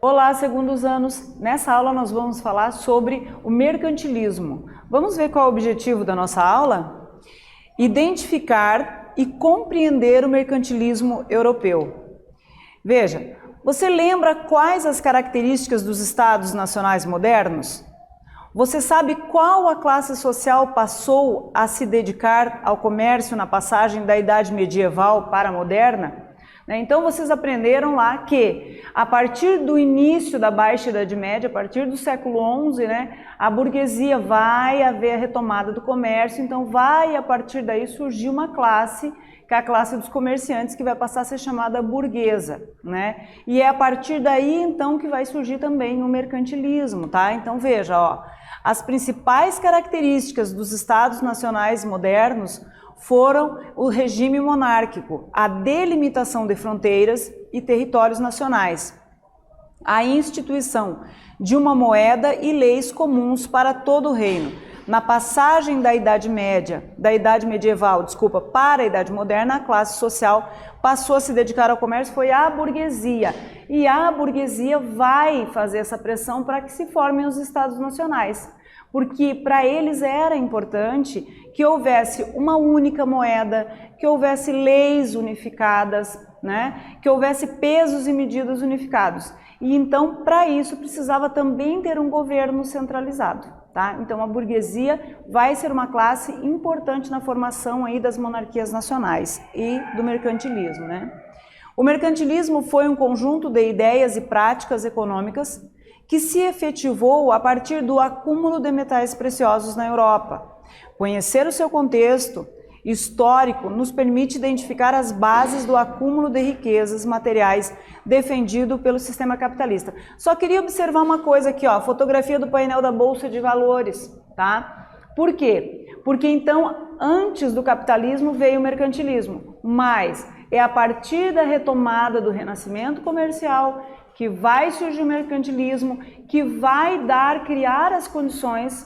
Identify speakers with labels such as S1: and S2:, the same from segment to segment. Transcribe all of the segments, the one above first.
S1: Olá, segundos anos. Nessa aula nós vamos falar sobre o mercantilismo. Vamos ver qual é o objetivo da nossa aula? Identificar e compreender o mercantilismo europeu. Veja, você lembra quais as características dos estados nacionais modernos? Você sabe qual a classe social passou a se dedicar ao comércio na passagem da Idade Medieval para a Moderna? Então vocês aprenderam lá que a partir do início da Baixa Idade Média, a partir do século XI, a burguesia vai haver a retomada do comércio, então vai a partir daí surgir uma classe, que é a classe dos comerciantes, que vai passar a ser chamada burguesa, E é a partir daí então que vai surgir também o mercantilismo, tá? Então veja, ó, as principais características dos estados nacionais modernos foram o regime monárquico, a delimitação de fronteiras e territórios nacionais, a instituição de uma moeda e leis comuns para todo o reino. Na passagem da Idade Medieval, para a Idade Moderna, a classe social passou a se dedicar ao comércio, foi a burguesia. E a burguesia vai fazer essa pressão para que se formem os estados nacionais. Porque para eles era importante que houvesse uma única moeda, que houvesse leis unificadas, que houvesse pesos e medidas unificados. E então, para isso, precisava também ter um governo centralizado, tá? Então, a burguesia vai ser uma classe importante na formação aí das monarquias nacionais e do mercantilismo, O mercantilismo foi um conjunto de ideias e práticas econômicas que se efetivou a partir do acúmulo de metais preciosos na Europa. Conhecer o seu contexto histórico nos permite identificar as bases do acúmulo de riquezas materiais defendido pelo sistema capitalista. Só queria observar uma coisa aqui, ó, a fotografia do painel da Bolsa de Valores, tá? Por quê? Porque então, antes do capitalismo veio o mercantilismo, mas é a partir da retomada do renascimento comercial que vai surgir o mercantilismo, que vai criar as condições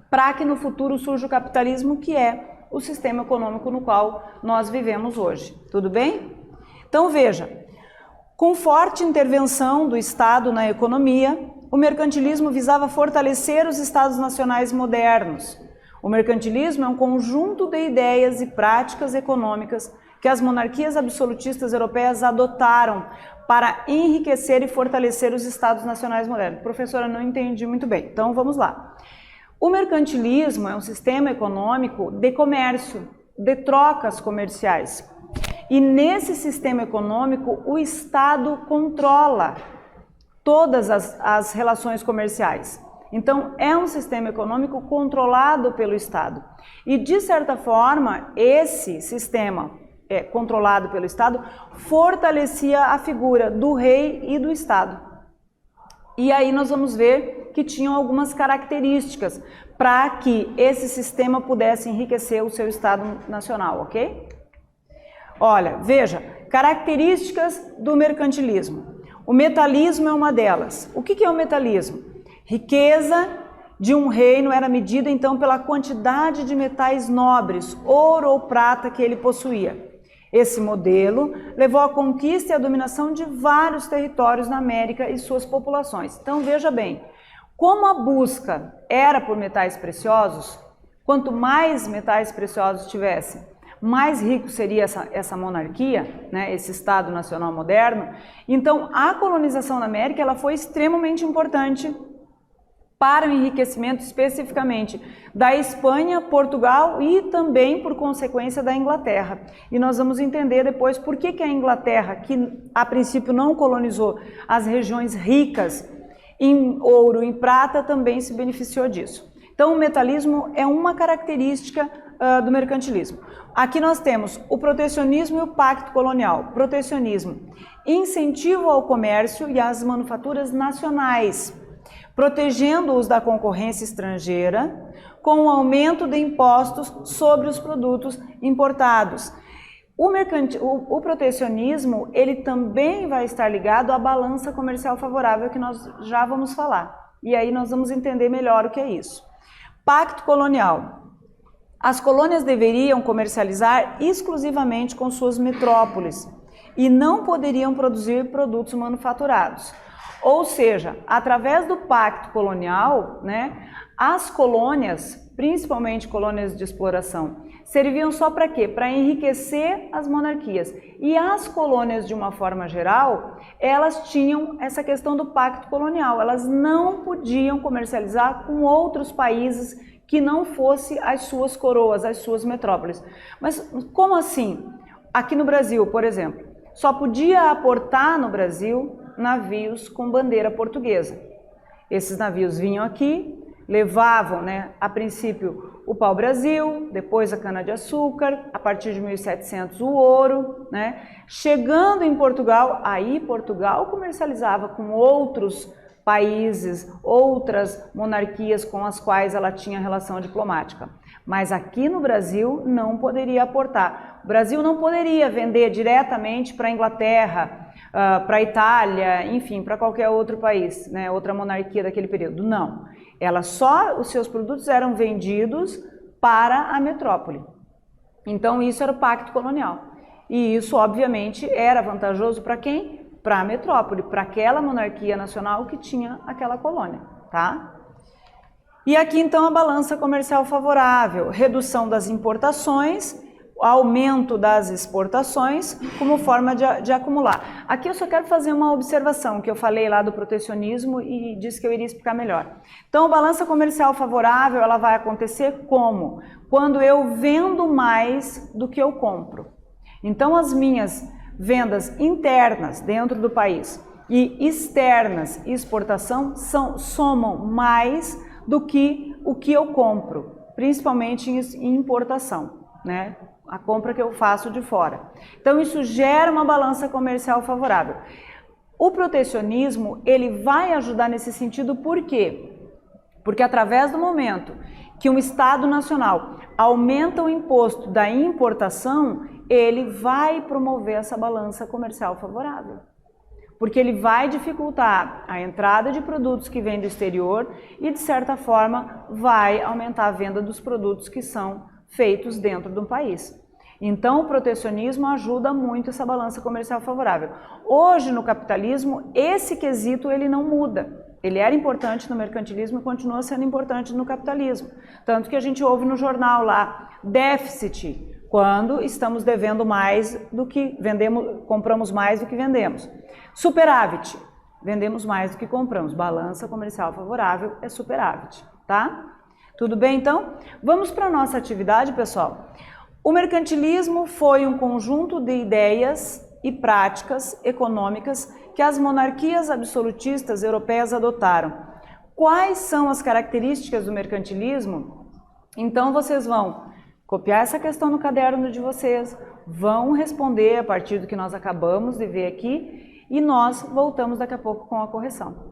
S1: para que no futuro surja o capitalismo, que é o sistema econômico no qual nós vivemos hoje. Tudo bem? Então veja, com forte intervenção do Estado na economia, o mercantilismo visava fortalecer os estados nacionais modernos. O mercantilismo é um conjunto de ideias e práticas econômicas que as monarquias absolutistas europeias adotaram para enriquecer e fortalecer os estados nacionais modernos. Professora, não entendi muito bem, então vamos lá. O mercantilismo é um sistema econômico de comércio, de trocas comerciais. E nesse sistema econômico, o Estado controla todas as relações comerciais. Então, é um sistema econômico controlado pelo Estado. E, de certa forma, esse sistema controlado pelo Estado, fortalecia a figura do rei e do Estado. E aí nós vamos ver que tinham algumas características para que esse sistema pudesse enriquecer o seu Estado nacional, ok? Olha, veja, características do mercantilismo. O metalismo é uma delas. O que é o metalismo? Riqueza de um reino era medida então pela quantidade de metais nobres, ouro ou prata que ele possuía. Esse modelo levou à conquista e à dominação de vários territórios na América e suas populações. Então veja bem, como a busca era por metais preciosos, quanto mais metais preciosos tivesse, mais rico seria essa monarquia, esse Estado Nacional moderno. Então a colonização na América ela foi extremamente importante para o enriquecimento especificamente da Espanha, Portugal e também, por consequência, da Inglaterra. E nós vamos entender depois por que a Inglaterra, que a princípio não colonizou as regiões ricas em ouro e em prata, também se beneficiou disso. Então, o metalismo é uma característica do mercantilismo. Aqui nós temos o protecionismo e o pacto colonial. Protecionismo, incentivo ao comércio e às manufaturas nacionais, protegendo-os da concorrência estrangeira, com o aumento de impostos sobre os produtos importados. O protecionismo, ele também vai estar ligado à balança comercial favorável, que nós já vamos falar. E aí nós vamos entender melhor o que é isso. Pacto colonial. As colônias deveriam comercializar exclusivamente com suas metrópoles e não poderiam produzir produtos manufaturados. Ou seja, através do pacto colonial, né, as colônias, principalmente colônias de exploração, serviam só para quê? Para enriquecer as monarquias. E as colônias, de uma forma geral, elas tinham essa questão do pacto colonial. Elas não podiam comercializar com outros países que não fosse as suas coroas, as suas metrópoles. Mas como assim? Aqui no Brasil, por exemplo, só podia aportar no Brasil navios com bandeira portuguesa. Esses navios vinham aqui, levavam, né, a princípio o pau-brasil, depois a cana-de-açúcar, a partir de 1700 o ouro, né? Chegando em Portugal, aí Portugal comercializava com outros países, outras monarquias com as quais ela tinha relação diplomática. Mas aqui no Brasil não poderia aportar. O Brasil não poderia vender diretamente para a Inglaterra, para a Itália, enfim, para qualquer outro país, né, outra monarquia daquele período. Não. Os seus produtos eram vendidos para a metrópole. Então isso era o pacto colonial. E isso, obviamente, era vantajoso para quem? Para a metrópole, para aquela monarquia nacional que tinha aquela colônia, tá? E aqui então a balança comercial favorável, redução das importações, aumento das exportações como forma de acumular. Aqui eu só quero fazer uma observação, que eu falei lá do protecionismo e disse que eu iria explicar melhor. Então a balança comercial favorável, ela vai acontecer como? Quando eu vendo mais do que eu compro. Então as minhas vendas internas dentro do país e externas, exportação, somam mais do que o que eu compro, principalmente em importação, né? A compra que eu faço de fora. Então isso gera uma balança comercial favorável. O protecionismo, ele vai ajudar nesse sentido, por quê? Porque através do momento que um Estado nacional aumenta o imposto da importação, ele vai promover essa balança comercial favorável. Porque ele vai dificultar a entrada de produtos que vêm do exterior e, de certa forma, vai aumentar a venda dos produtos que são feitos dentro do país. Então, o protecionismo ajuda muito essa balança comercial favorável. Hoje, no capitalismo, esse quesito ele não muda. Ele era importante no mercantilismo e continua sendo importante no capitalismo. Tanto que a gente ouve no jornal lá, déficit, quando estamos devendo mais do que vendemos, compramos mais do que vendemos. Superávit, vendemos mais do que compramos. Balança comercial favorável é superávit, tá? Tudo bem, então? Vamos para a nossa atividade, pessoal. O mercantilismo foi um conjunto de ideias e práticas econômicas que as monarquias absolutistas europeias adotaram. Quais são as características do mercantilismo? Então vocês vão copiar essa questão no caderno de vocês, vão responder a partir do que nós acabamos de ver aqui e nós voltamos daqui a pouco com a correção.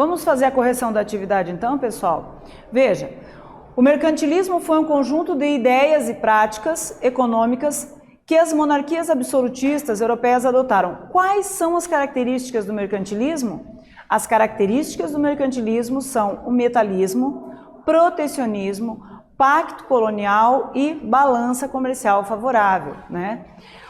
S1: Vamos fazer a correção da atividade então, pessoal? Veja, o mercantilismo foi um conjunto de ideias e práticas econômicas que as monarquias absolutistas europeias adotaram. Quais são as características do mercantilismo? As características do mercantilismo são o metalismo, protecionismo, pacto colonial e balança comercial favorável, né?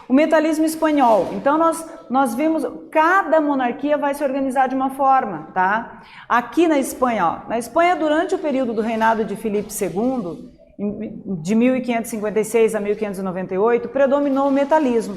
S1: O metalismo espanhol, então nós vimos, cada monarquia vai se organizar de uma forma, tá? Aqui na Espanha, ó, na Espanha durante o período do reinado de Filipe II, de 1556 a 1598, predominou o metalismo.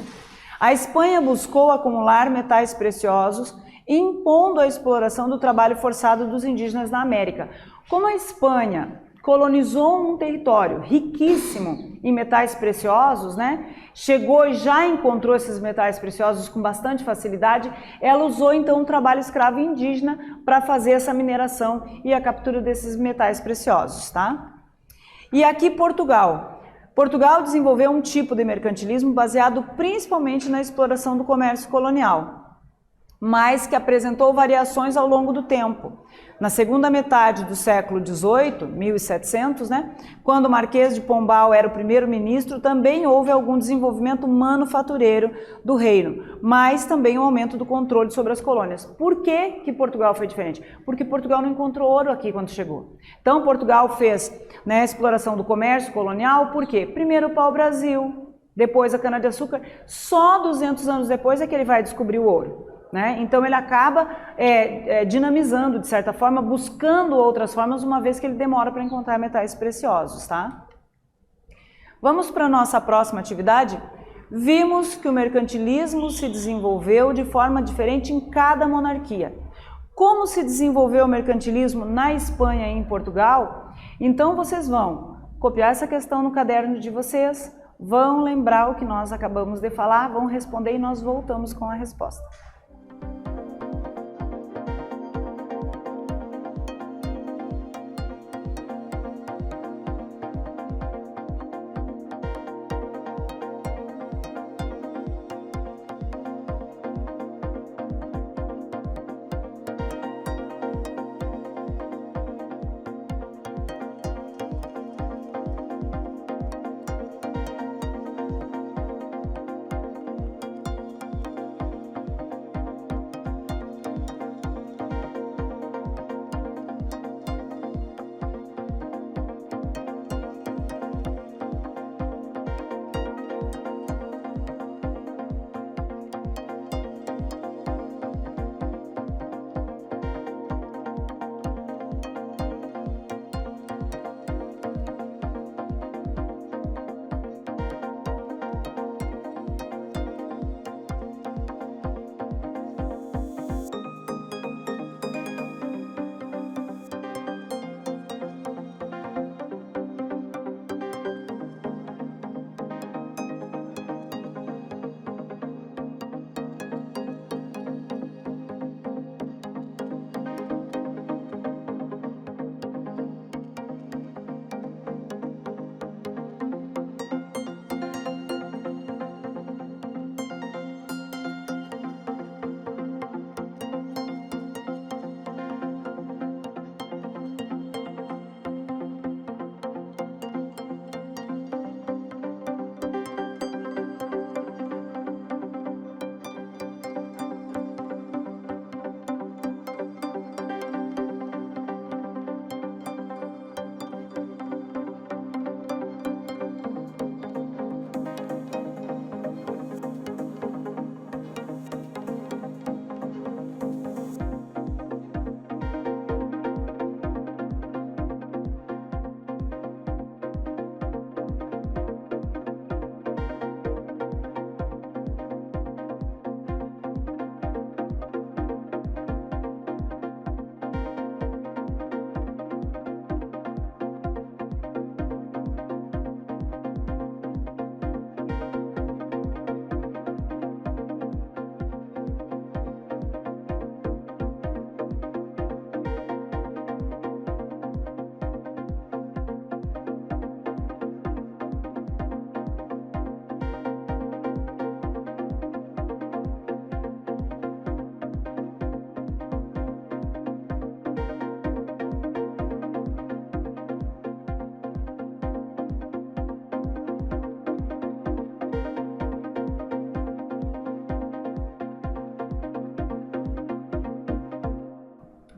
S1: A Espanha buscou acumular metais preciosos, impondo a exploração do trabalho forçado dos indígenas na América. Como a Espanha colonizou um território riquíssimo em metais preciosos, né? Chegou e já encontrou esses metais preciosos com bastante facilidade, ela usou então o trabalho escravo indígena para fazer essa mineração e a captura desses metais preciosos, tá? E aqui Portugal. Portugal desenvolveu um tipo de mercantilismo baseado principalmente na exploração do comércio colonial, mas que apresentou variações ao longo do tempo. Na segunda metade do século XVIII, 1700, né, quando o Marquês de Pombal era o primeiro-ministro, também houve algum desenvolvimento manufatureiro do reino, mas também um aumento do controle sobre as colônias. Por que que Portugal foi diferente? Porque Portugal não encontrou ouro aqui quando chegou. Então Portugal fez, né, a exploração do comércio colonial, por quê? Primeiro o pau-brasil, depois a cana-de-açúcar, só 200 anos depois é que ele vai descobrir o ouro. Né? Então ele acaba dinamizando, de certa forma, buscando outras formas, uma vez que ele demora para encontrar metais preciosos. Tá? Vamos para a nossa próxima atividade? Vimos que o mercantilismo se desenvolveu de forma diferente em cada monarquia. Como se desenvolveu o mercantilismo na Espanha e em Portugal? Então vocês vão copiar essa questão no caderno de vocês, vão lembrar o que nós acabamos de falar, vão responder e nós voltamos com a resposta.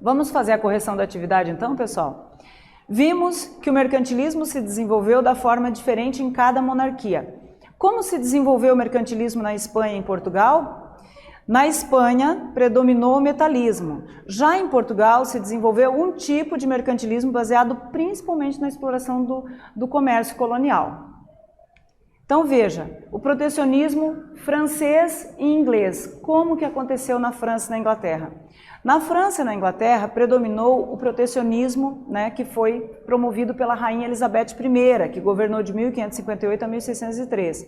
S1: Vamos fazer a correção da atividade então, pessoal? Vimos que o mercantilismo se desenvolveu da forma diferente em cada monarquia. Como se desenvolveu o mercantilismo na Espanha e em Portugal? Na Espanha, predominou o metalismo. Já em Portugal, se desenvolveu um tipo de mercantilismo baseado principalmente na exploração do comércio colonial. Então veja, o protecionismo francês e inglês, como que aconteceu na França e na Inglaterra? Na França e na Inglaterra predominou o protecionismo, né, que foi promovido pela rainha Elizabeth I, que governou de 1558 a 1603.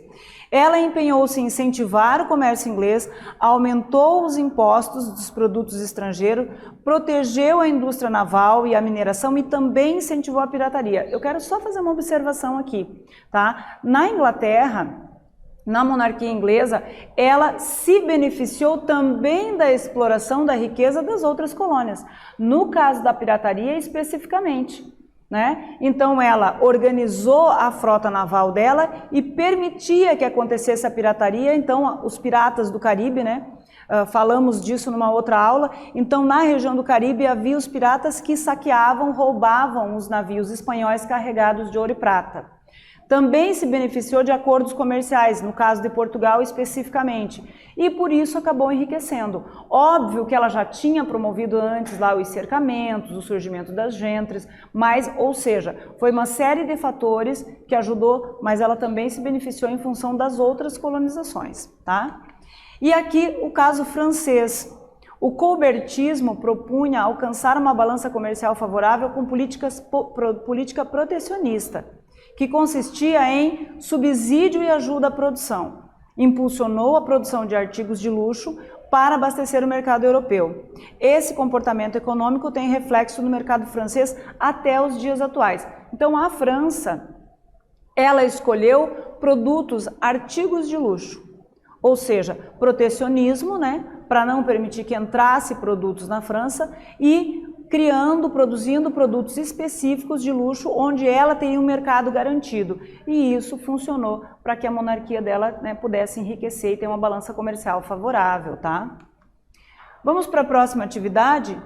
S1: Ela empenhou-se em incentivar o comércio inglês, aumentou os impostos dos produtos estrangeiros, protegeu a indústria naval e a mineração e também incentivou a pirataria. Eu quero só fazer uma observação aqui, tá? Na Inglaterra, na monarquia inglesa, ela se beneficiou também da exploração da riqueza das outras colônias, no caso da pirataria especificamente, né? Então ela organizou a frota naval dela e permitia que acontecesse a pirataria. Então os piratas do Caribe, né? Falamos disso numa outra aula. Então na região do Caribe havia os piratas que saqueavam, roubavam os navios espanhóis carregados de ouro e prata. Também se beneficiou de acordos comerciais, no caso de Portugal especificamente, e por isso acabou enriquecendo. Óbvio que ela já tinha promovido antes lá os cercamentos, o surgimento das gentes, mas, ou seja, foi uma série de fatores que ajudou, mas ela também se beneficiou em função das outras colonizações, tá? E aqui o caso francês. O colbertismo propunha alcançar uma balança comercial favorável com política protecionista, que consistia em subsídio e ajuda à produção. Impulsionou a produção de artigos de luxo para abastecer o mercado europeu. Esse comportamento econômico tem reflexo no mercado francês até os dias atuais. Então a França, ela escolheu produtos, artigos de luxo, ou seja, protecionismo, né, para não permitir que entrasse produtos na França e produzindo produtos específicos de luxo, onde ela tem um mercado garantido. E isso funcionou para que a monarquia dela, né, pudesse enriquecer e ter uma balança comercial favorável, tá? Vamos para a próxima atividade?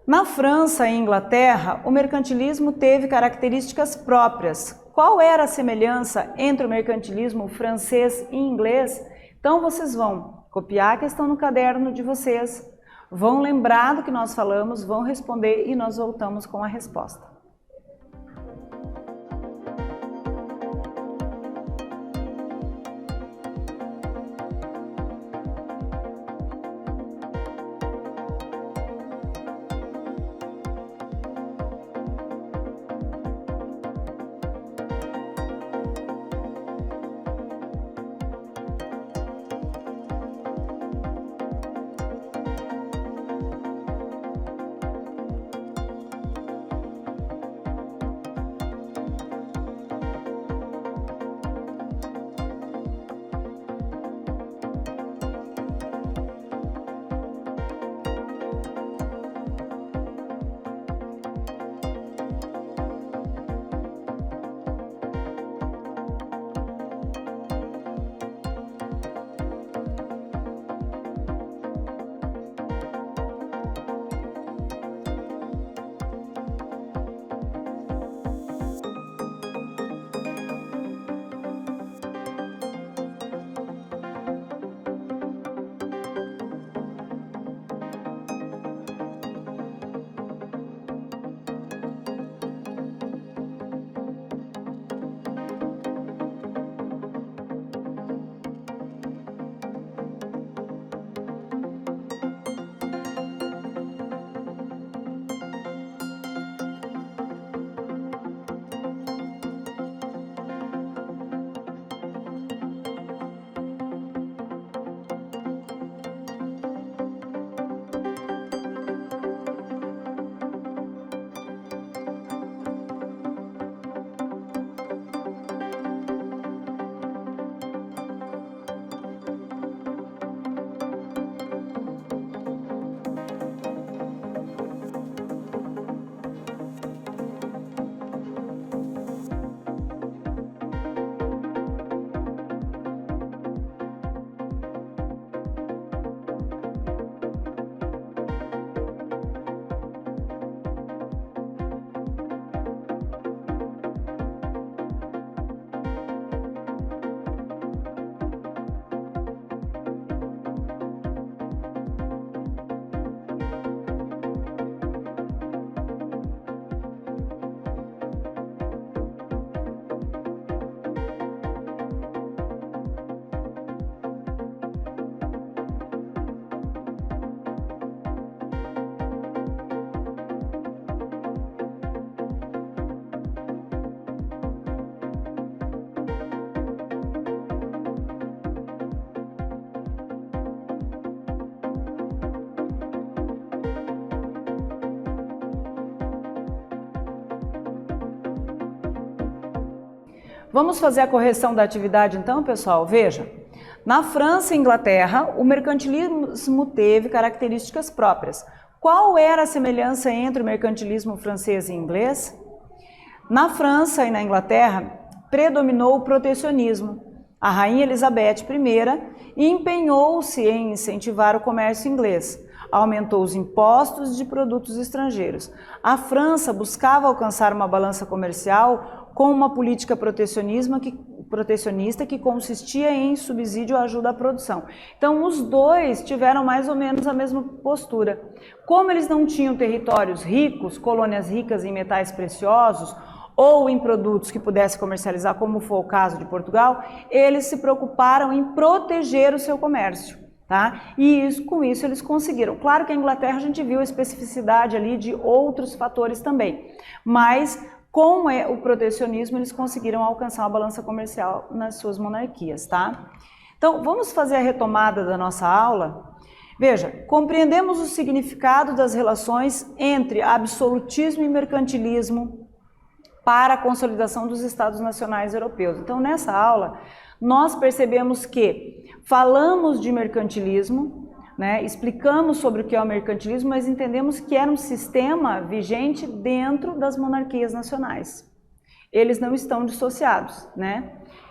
S1: Na França e Inglaterra, o mercantilismo teve características próprias. Qual era a semelhança entre o mercantilismo francês e inglês? Então vocês vão copiar a questão no caderno de vocês, vão lembrar do que nós falamos, vão responder e nós voltamos com a resposta. Vamos fazer a correção da atividade então, pessoal? Veja, na França e Inglaterra, o mercantilismo teve características próprias. Qual era a semelhança entre o mercantilismo francês e inglês? Na França e na Inglaterra, predominou o protecionismo. A rainha Elizabeth I empenhou-se em incentivar o comércio inglês. Aumentou os impostos de produtos estrangeiros. A França buscava alcançar uma balança comercial com uma política protecionista que consistia em subsídio à ajuda à produção. Então, os dois tiveram mais ou menos a mesma postura. Como eles não tinham territórios ricos, colônias ricas em metais preciosos, ou em produtos que pudesse comercializar, como foi o caso de Portugal, eles se preocuparam em proteger o seu comércio, tá? E com isso eles conseguiram. Claro que a Inglaterra a gente viu a especificidade ali de outros fatores também, mas com o protecionismo eles conseguiram alcançar uma balança comercial nas suas monarquias, tá? Então vamos fazer a retomada da nossa aula. Veja, compreendemos o significado das relações entre absolutismo e mercantilismo para a consolidação dos Estados Nacionais Europeus. Então, nessa aula, nós percebemos que falamos de mercantilismo, né, explicamos sobre o que é o mercantilismo, mas entendemos que era um sistema vigente dentro das monarquias nacionais. Eles não estão dissociados, né?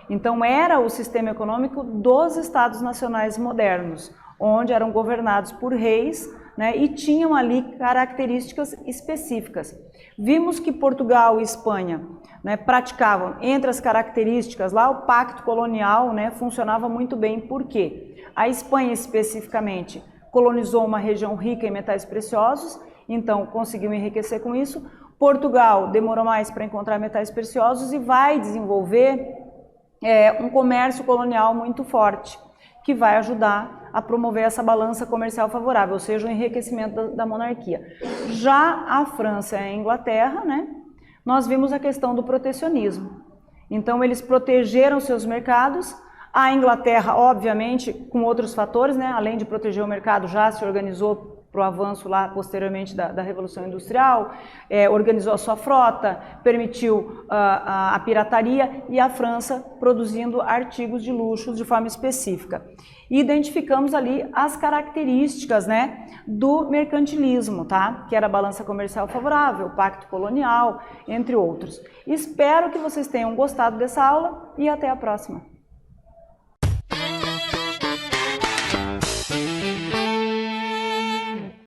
S1: Então, era o sistema econômico dos Estados Nacionais modernos, onde eram governados por reis, né, e tinham ali características específicas. Vimos que Portugal e Espanha, né, praticavam, entre as características lá, o pacto colonial, né, funcionava muito bem. Por quê? A Espanha especificamente colonizou uma região rica em metais preciosos, então conseguiu enriquecer com isso. Portugal demorou mais para encontrar metais preciosos e vai desenvolver um comércio colonial muito forte, que vai ajudar a promover essa balança comercial favorável, ou seja, o enriquecimento da monarquia. Já a França e a Inglaterra, né, nós vimos a questão do protecionismo. Então, eles protegeram seus mercados. A Inglaterra, obviamente, com outros fatores, né, além de proteger o mercado, já se organizou para o avanço lá posteriormente da Revolução Industrial, organizou a sua frota, permitiu a pirataria, e a França produzindo artigos de luxo de forma específica. E identificamos ali as características, né, do mercantilismo, tá? Que era a balança comercial favorável, o pacto colonial, entre outros. Espero que vocês tenham gostado dessa aula e até a próxima.